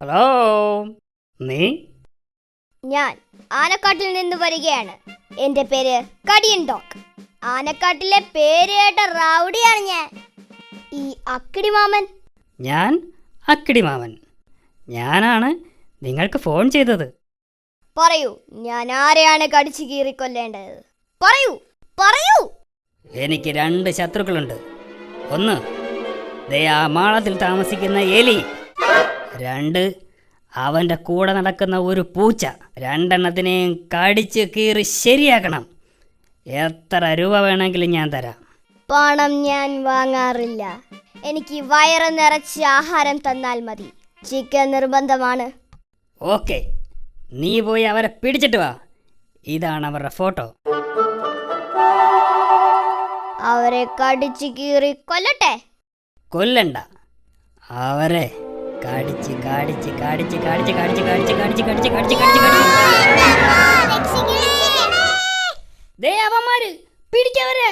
Hello, നീ? ഞാൻ ആനക്കാട്ടിൽ നിന്ന് വരികയാണ്. എന്റെ പേര് കടിയൻ ഡോഗ്. ആനക്കാട്ടിലെ പേര് കേട്ട റൗഡിയാണ് ഞാൻ. ഈ അക്കിടി മാമൻ. ഞാൻ അക്കിടി മാമൻ. ഞാനാണ് നിങ്ങൾക്ക് ഫോൺ ചെയ്തത്. പറയൂ, ഞാൻ ആരെയാണ് കടിച്ചു കീറിക്കൊല്ലേണ്ടത്? പറയൂ പറയൂ. എനിക്ക് 2 ശത്രുക്കളുണ്ട്. ഒന്ന്, ദേ ആ മാളത്തിൽ താമസിക്കുന്ന എലി. 2, അവൻ്റെ കൂടെ നടക്കുന്ന ഒരു പൂച്ച. 2 എണ്ണത്തിനെയും കടിച്ച് കീറി ശരിയാക്കണം. എത്ര രൂപ വേണമെങ്കിലും ഞാൻ തരാം. പണം ഞാൻ വാങ്ങാറില്ല. എനിക്ക് വയറ് നിറച്ച് ആഹാരം തന്നാൽ മതി. ചിക്കൻ നിർബന്ധമാണ്. ഓക്കെ, നീ പോയി അവരെ പിടിച്ചിട്ട് വാ. ഇതാണ് അവരുടെ ഫോട്ടോ. അവരെ കടിച്ചു കീറി കൊല്ലട്ടെ? കൊല്ലണ്ട, അവരെ കടിച്ച് കടിച്ച് കടിച്ച് കടിച്ച് കടിച്ച് കടിച്ച് കടിച്ച് കടിച്ച് കടിച്ച് കടിച്ച് ദേ അവന്മാര് പിടിക്കവരെ.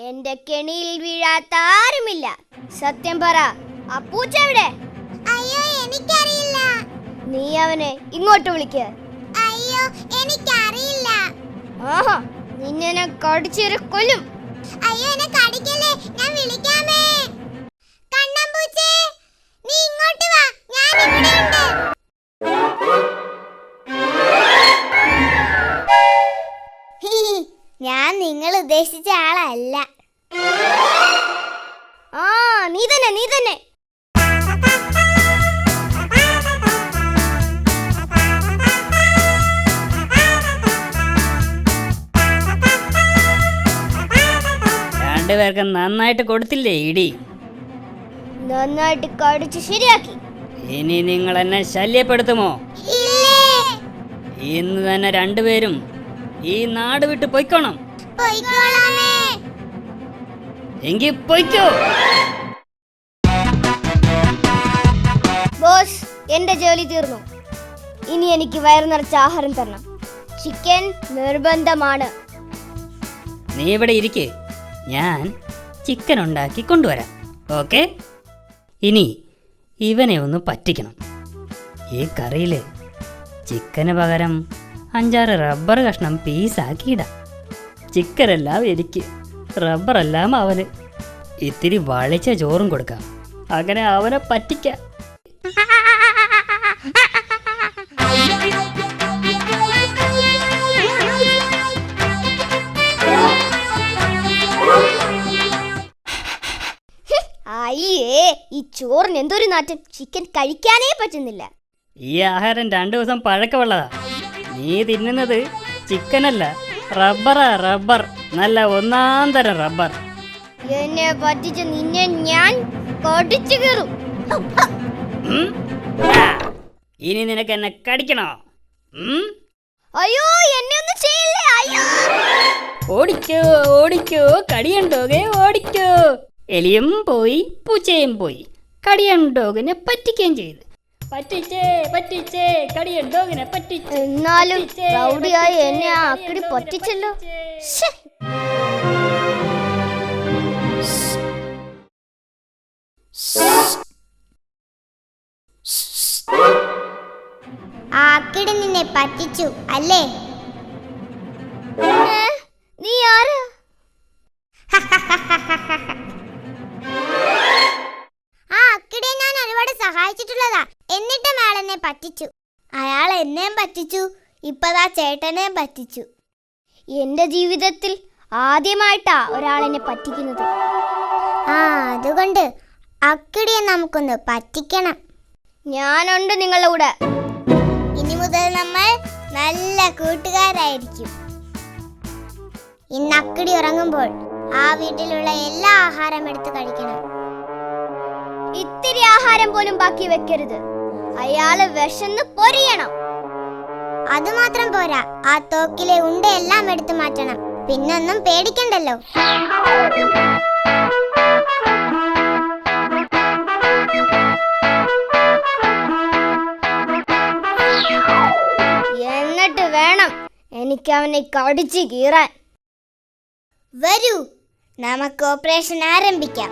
എന്റെ കെണിയിൽ വീഴാത്ത ആരുമില്ല. സത്യം പറ, ആ പൂച്ച എവിടെ? അയ്യോ, എനിക്കറിയില്ല. നീ അവനെ ഇങ്ങോട്ട് വിളിക്ക്. അയ്യോ, എനിക്കറിയില്ല. ആഹാ, നിന്നെ ഞാൻ കടിച്ചേറി കൊല്ലും. അയ്യോ, എന്നെ കടിക്കല്ലേ, ഞാൻ വിളിക്കാമേ. കണ്ണമ്പൂച്ചേ, നീ ഇങ്ങോട്ട് വാ, ഞാൻ ഇവിടെയുണ്ട്. ഞാൻ നിങ്ങൾ ഉദ്ദേശിച്ച ആളല്ല. ആ, നീ തന്നെ നീ തന്നെ. രണ്ടുപേർക്ക് നന്നായിട്ട് കൊടുത്തില്ലേ ഇടി? നന്നായിട്ട് കടിച്ച് ശരിയാക്കി. ഇനി നിങ്ങൾ എന്നെ ശല്യപ്പെടുത്തുമോ? ഇന്ന് തന്നെ 2 പേരും ഈ നാട് വിട്ട് പൊയ്ക്കോണം. എങ്കിൽ പൊയ്ക്കോ. ബോസ്, എന്റെ ജോലി തീർന്നു. ഇനി എനിക്ക് വയറു നിറച്ച ആഹാരം തരണം. ചിക്കൻ നിർബന്ധമാണ്. നീ ഇവിടെ ഇരിക്ക്, ഞാൻ ചിക്കൻ ഉണ്ടാക്കി കൊണ്ടുവരാം. ഓക്കെ? ഇനി ഇവനെ ഒന്ന് പറ്റിക്കണം. ഈ കറിയിൽ ചിക്കന് പകരം 5-6 റബ്ബർ കഷ്ണം പീസാക്കിയിടാം. ചിക്കനെല്ലാം എനിക്ക്, റബ്ബറെല്ലാം അവന്. ഇത്തിരി വളിച്ച ചോറും കൊടുക്കാം. അങ്ങനെ അവനെ പറ്റിക്കാം. അയ്യേ, ഈ ചോറിന് എന്തൊരു നാറ്റം. ചിക്കൻ കഴിക്കാനേ പറ്റുന്നില്ല. ഈ ആഹാരം 2 ദിവസം പഴക്കമുള്ളതാ. നീ തിന്നുന്നത് ചിക്കനല്ല, റബ്ബറാ. റബ്ബർ, നല്ല 1-ാം തരം റബ്ബർ. എന്നെ പറ്റിച്ച നിന്നെ ഞാൻ കടിച്ചു കീറും. ഇനി നിനക്ക് എന്നെ കടിക്കണോ? അയ്യോ, എന്നെ ഒന്നും ചെയ്യില്ലേ. അയ്യോ, ഓടിക്കോ ഓടിക്കോ, കടിയണ്ടോകെ ഓടിക്കോ. എലിയും പോയി, പൂച്ചയും പോയി. കടിയണ്ടോകിനെ പറ്റിക്കുകയും ചെയ്തു. പറ്റിച്ചേ പറ്റിച്ചേ, കടിയണ്ടോകിനെ പറ്റിച്ചേ. എന്നാലും റൗഡിയായി എന്നെ ആ അക്കിടി പറ്റിച്ചല്ലോ. ആക്കിടി നിന്നെ പറ്റിച്ചു അല്ലേ? നീ ആരാ? ആ അക്കിടിയെ ഞാൻ ഒരുപാട് സഹായിച്ചിട്ടുള്ളതാ. എന്നിട്ടും അയാൾ എന്നെ പറ്റിച്ചു. അയാൾ എന്നെയും പറ്റിച്ചു, ഇപ്പതാ ചേട്ടനെയും പറ്റിച്ചു. എന്റെ ജീവിതത്തിൽ ആദ്യമായിട്ടാ ഒരാളെന്നെ പറ്റിക്കുന്നത്. ആ, അതുകൊണ്ട് അക്കിടിയെ നമുക്കൊന്ന് പറ്റിക്കണം. ഞാനുണ്ട് നിങ്ങളുടെ കൂടെ. ഇനി മുതൽ നമ്മൾ നല്ല കൂട്ടുകാരായിരിക്കും. ഇന്ന് അക്കിടി ഉറങ്ങുമ്പോൾ ആ വീട്ടിലുള്ള എല്ലാ ആഹാരം എടുത്ത് കഴിക്കണം. ഇത്തിരി ആഹാരം പോലും ബാക്കി വെക്കരുത്. അയാള് വിശന്ന് പൊരിയണം. അതുമാത്രം പോരാ, ആ തോക്കിലെ ഉണ്ടയെല്ലാം എടുത്തു മാറ്റണം. പിന്നൊന്നും പേടിക്കണ്ടല്ലോ. എന്നിട്ട് വേണം എനിക്ക് അവനെ കടിച്ചു കീറാൻ. വരൂ, നമുക്ക് ഓപ്പറേഷൻ ആരംഭിക്കാം.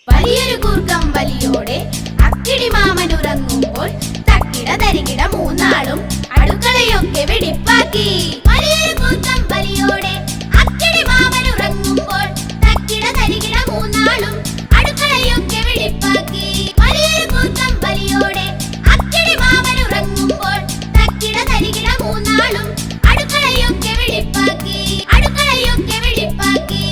വലിയൊരു കൂർക്കം വലിയോടെ അക്കിടി മാമൻ ഉറങ്ങുമ്പോൾ തക്കിട തരികിട മൂന്നാളും അടുക്കളയൊക്കെ വെടിപ്പാക്കി. വലിയൊരു കൂർക്കം വലിയോടെ അക്കിടി മാമൻ ഉറങ്ങുമ്പോൾ തക്കിട തരികിട മൂന്നാളും അടുക്കളയൊക്കെ വെടിപ്പാക്കി. വലിയൊരു കൂർക്കം വലിയോടെ അക്കിടി മാമൻ ഉറങ്ങുമ്പോൾ തക്കിട തരികിട മൂന്നാളും അടുക്കളയൊക്കെ വെടിപ്പാക്കി. അടുക്കളയൊക്കെ വെടിപ്പാക്കി.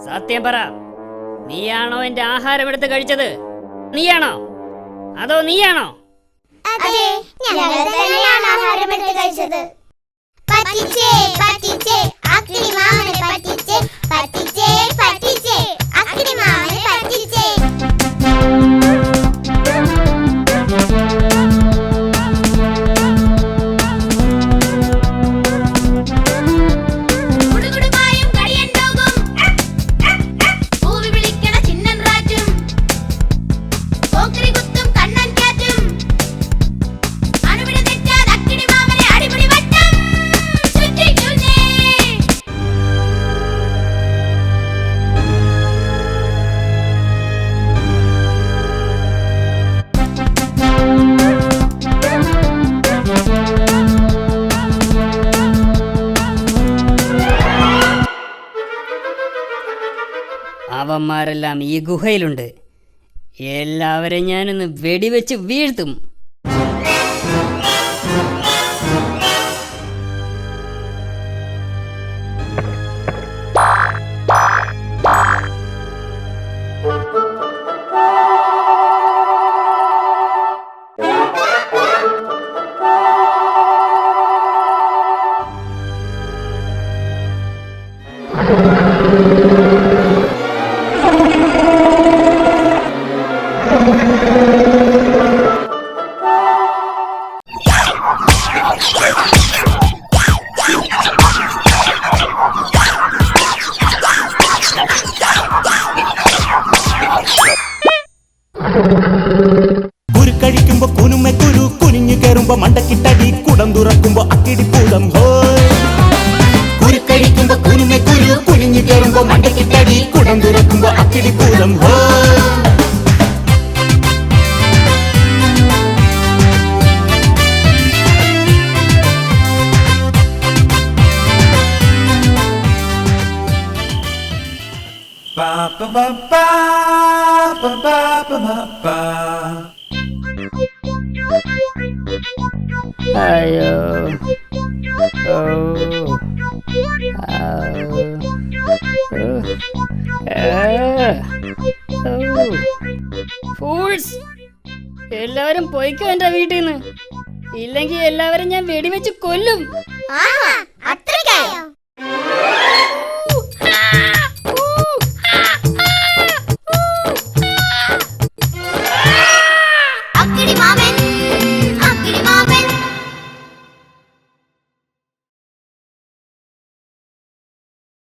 സത്യം പറ, നീയാണോ എന്റെ ആഹാരം എടുത്ത് കഴിച്ചത്? നീയാണോ അതോ നീയാണോ? അതെ, ഞങ്ങൾ തന്നെയാണ് ആഹാരം എടുത്ത് കഴിച്ചത്. പറ്റിച്ചേ പറ്റിച്ചേ അക്കിടി മാമനെ പറ്റിച്ചേ. പറ്റിച്ചേ പറ്റിച്ചേ അക്കിടി മാമനെ പറ്റിച്ചേ. കുടുകുടുമായും കടിയൻ ഡോഗും പൂവി വിളിക്കണ ചിന്നൻ റാറ്റും പോക്കരി കുത്തും കണ്ണൻ ക്യാറ്റും അണുവിട തെറ്റാതെ അക്കിടി മാമനെ അടിപൊളി വട്ടം ചുറ്റിക്കുന്നേ. അവന്മാരെല്ലാം ഈ ഗുഹയിലുണ്ട്. എല്ലാവരെയും ഞാനൊന്ന് വെടിവെച്ച് വീഴ്ത്തും. കുരുക്കഴിക്കുമ്പോ കുനുമെ കുരു കുനിഞ്ഞു കയറുമ്പോ മണ്ടക്കിട്ടടി കുടം തുറക്കുമ്പോ അക്കിടി പൂതം ഹോയ്. കുരുക്കഴിക്കുമ്പോ കുനുമെ കുരു കുനിഞ്ഞു കയറുമ്പോ മണ്ടക്കിട്ടടി കുടം തുറക്കുമ്പോ അക്കിടി പൂതം ഹോയ്. Ba ba ba ba ba ba ba ba ba. അയ്യോ, ഓ, ഫൂൾസ്! എല്ലാവരും പോയിക്കോ എന്റെ വീട്ടിൽ നിന്ന്, ഇല്ലെങ്കിൽ എല്ലാവരും ഞാൻ വെടിവെച്ച് കൊല്ലും. ആഹാ, അത്രയ്ക്കായോ?